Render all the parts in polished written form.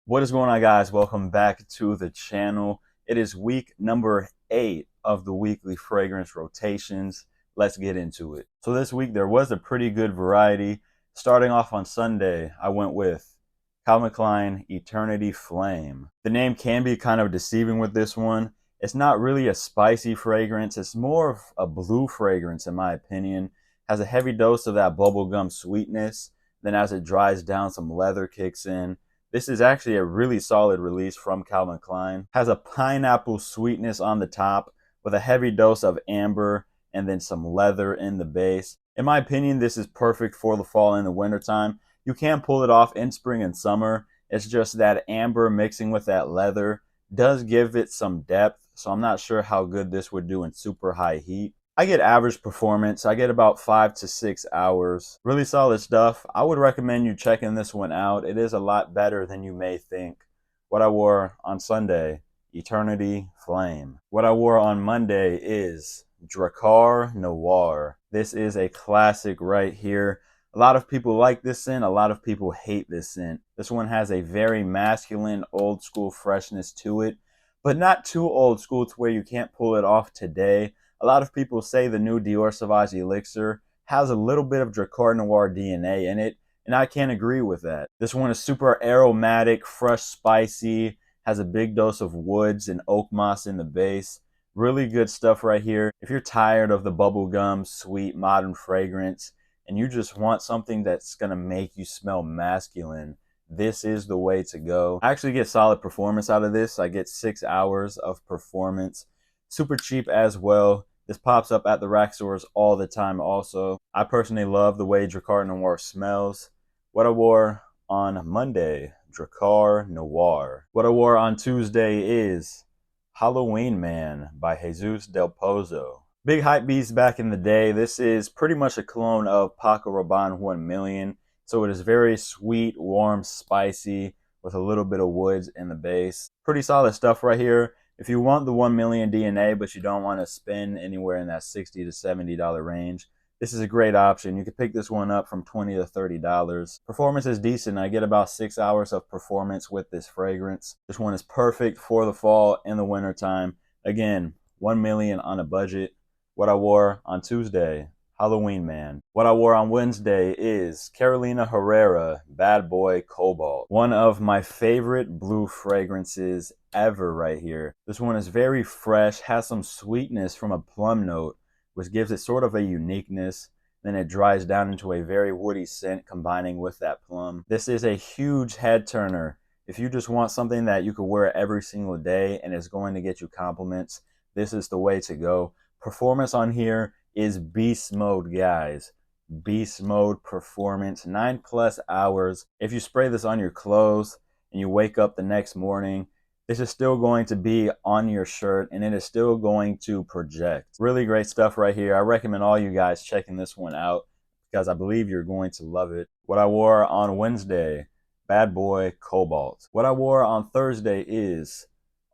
What is going on, guys? Welcome back to the channel. It is week number 8 of the weekly fragrance rotations. Let's get into it. So this week there was a pretty good variety. Starting off on Sunday, I went with Calvin Klein Eternity Flame. The name can be kind of deceiving with this one. It's not really a spicy fragrance. It's more of a blue fragrance in my opinion. Has a heavy dose of that bubblegum sweetness. Then as it dries down, some leather kicks in. This is actually a really solid release from Calvin Klein. Has a pineapple sweetness on the top with a heavy dose of amber and then some leather in the base. In my opinion, this is perfect for the fall and the winter time. You can pull it off in spring and summer. It's just that amber mixing with that leather does give it some depth, so I'm not sure how good this would do in super high heat. I get average performance. I get about 5 to 6 hours. Really solid stuff. I would recommend you checking this one out. It is a lot better than you may think. What I wore on Sunday, Eternity Flame. What I wore on Monday is Drakkar Noir. This is a classic right here. A lot of people like this scent. A lot of people hate this scent. This one has a very masculine, old school freshness to it, but not too old school to where you can't pull it off today. A lot of people say the new Dior Sauvage Elixir has a little bit of Drakkar Noir DNA in it, and I can't agree with that. This one is super aromatic, fresh, spicy, has a big dose of woods and oak moss in the base. Really good stuff right here. If you're tired of the bubblegum, sweet, modern fragrance, and you just want something that's gonna make you smell masculine, this is the way to go. I actually get solid performance out of this. I get 6 hours of performance. Super cheap as well. This pops up at the rack stores all the time also. I personally love the way Drakkar Noir smells. What I wore on Monday, Drakkar Noir. What I wore on Tuesday is Halloween Man by Jesus Del Pozo. Big hype beast back in the day. This is pretty much a clone of Paco Rabanne 1 Million. So it is very sweet, warm, spicy with a little bit of woods in the base. Pretty solid stuff right here. If you want the 1 million DNA, but you don't want to spend anywhere in that $60 to $70 range, this is a great option. You can pick this one up from $20 to $30. Performance is decent. I get about 6 hours of performance with this fragrance. This one is perfect for the fall and the winter time. Again, 1 million on a budget. What I wore on Tuesday, Halloween Man. What I wore on Wednesday is Carolina Herrera Bad Boy Cobalt. One of my favorite blue fragrances ever right here. This one is very fresh, has some sweetness from a plum note, which gives it sort of a uniqueness. Then it dries down into a very woody scent combining with that plum. This is a huge head turner. If you just want something that you could wear every single day and is going to get you compliments, this is the way to go. Performance on here is beast mode, guys. Beast mode performance, 9+ hours. If you spray this on your clothes and you wake up the next morning, this is still going to be on your shirt and it is still going to project. Really great stuff right here. I recommend all you guys checking this one out because I believe you're going to love it. What I wore on Wednesday, Bad Boy Cobalt. What I wore on Thursday is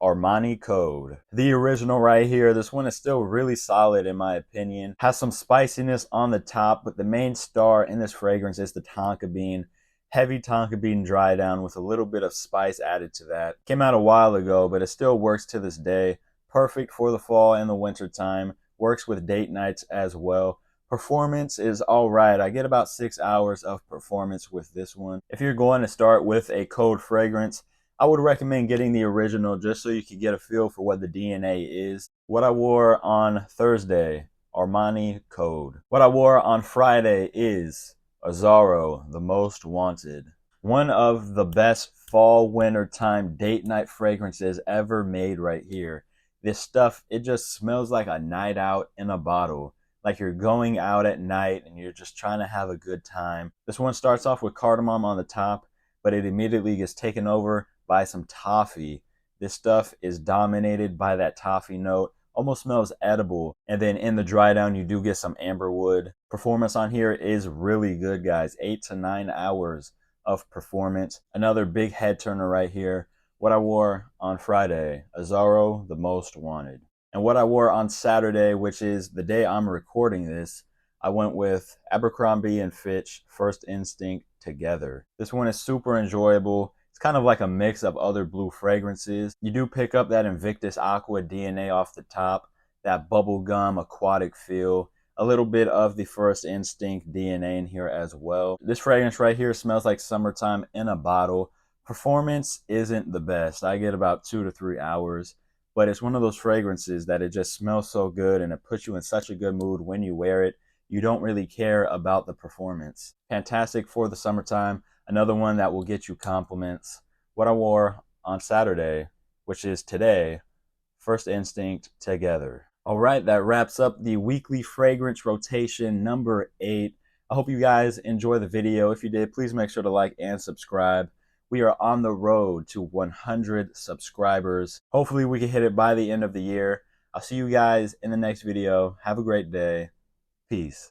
Armani Code. The original right here. This one is still really solid in my opinion. Has some spiciness on the top, but the main star in this fragrance is the tonka bean. Heavy tonka bean dry down with a little bit of spice added to that. Came out a while ago, but it still works to this day. Perfect for the fall and the winter time. Works with date nights as well. Performance is all right. I get about 6 hours of performance with this one. If you're going to start with a Code fragrance, I would recommend getting the original just so you can get a feel for what the DNA is. What I wore on Thursday, Armani Code. What I wore on Friday is Azzaro, The Most Wanted. One of the best fall winter time date night fragrances ever made right here. This stuff, it just smells like a night out in a bottle. Like you're going out at night and you're just trying to have a good time. This one starts off with cardamom on the top, but it immediately gets taken over by some toffee. This stuff is dominated by that toffee note. Almost smells edible. And then in the dry down, you do get some amberwood. Performance on here is really good, guys. 8 to 9 hours of performance. Another big head turner right here. What I wore on Friday, Azzaro, The Most Wanted. And what I wore on Saturday, which is the day I'm recording this, I went with Abercrombie & Fitch First Instinct Together. This one is super enjoyable. It's kind of like a mix of other blue fragrances. You do pick up that Invictus Aqua DNA off the top, that bubblegum aquatic feel, a little bit of the First Instinct DNA in here as well. This fragrance right here smells like summertime in a bottle. Performance isn't the best. I get about 2 to 3 hours, but it's one of those fragrances that it just smells so good and it puts you in such a good mood when you wear it. You don't really care about the performance. Fantastic for the summertime. Another one that will get you compliments. What I wore on Saturday, which is today, First Instinct Together. All right, that wraps up the weekly fragrance rotation number 8. I hope you guys enjoy the video. If you did, please make sure to like and subscribe. We are on the road to 100 subscribers. Hopefully we can hit it by the end of the year. I'll see you guys in the next video. Have a great day. Peace.